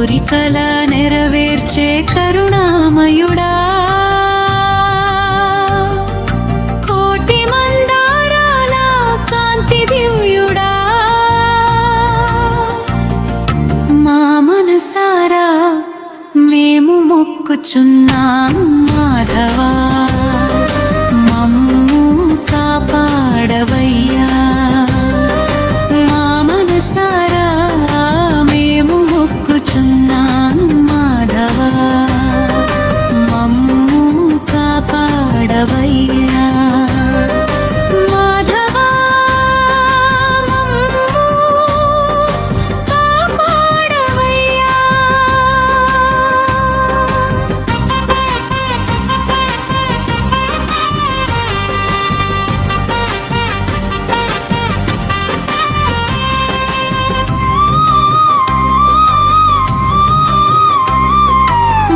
కోరికల నెరవేర్చే కరుణామయుడా, కోటి మందారాల కాంతి దివ్యుడా, మా మనసారా మేము మొక్కుచున్నాం మాధవా, మమ్ము కాపాడవయ్యా. మా మనసారా మేము మొక్కుచున్నాం మాధవా, మమ్ము కాపాడవయ్యా. మాధవా మమ్ము కాపాడవయ్యా.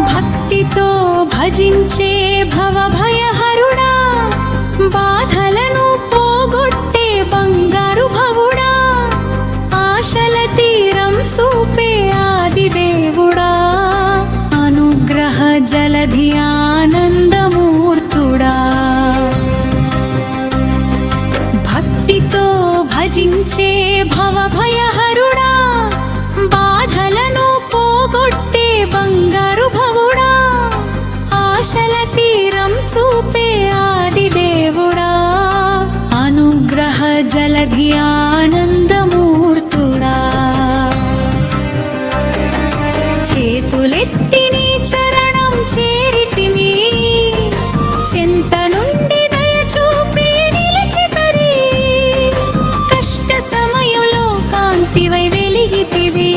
భక్తితో భజించే భవభయహరుడా, బాధలను పోగొట్టే బంగారు భవుడా, ఆశల తీరం చూపే ఆదిదేవుడా, అనుగ్రహ జలధి ఆనందమూర్తుడా. భక్తితో భజించే భవభయహరుడా, బాధలను పోగొట్టే బంగారు భవుడా, ఆశల తీరం చూపే ఆదిదేవుడా, అనుగ్రహ జలధి ఆనందమూర్తుడా. చేతులెత్తి నీ చరణం చేరితిమి, చింత నుండి దయ చూపి నిలిచితరి, కష్ట సమయంలో కాంతివై వెలిగితివి,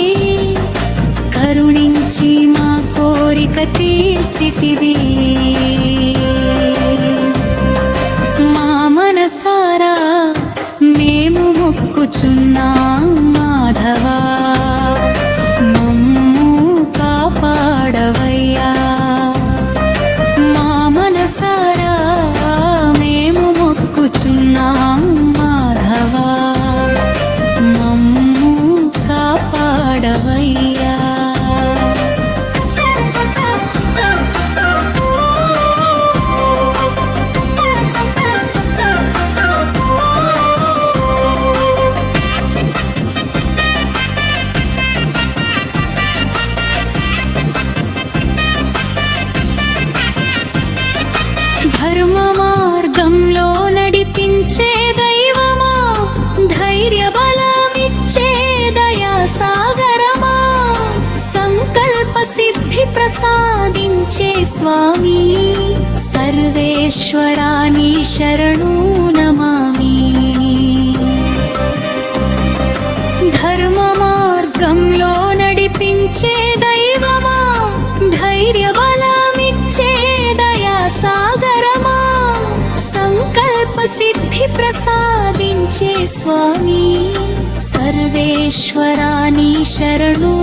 కరుణించి మా కోరిక తీర్చితివి. మా మనసారా మేము మొక్కుచున్నాం మాధవా, మమ్ము కాపాడవయ్యా. మా మనసారా మేము మొక్కుచున్నాం మాధవా, మమ్ము కాపాడవయ్యా. ధర్మ మార్గంలో నడిపించే దైవమా, ధైర్య బలమిచ్చే దయా సాగరమా, సంకల్ప సిద్ధి ప్రసాదించే స్వామి, సర్వేశ్వరాని శరణు నమామి. ధర్మ మార్గంలో నడిపించే దైవమా, ధైర్య బలమిచ్చే దయా సాగరమా, సంకల్ప సిద్ధి ప్రసాదించే స్వామి, సర్వేశ్వరాని శరణు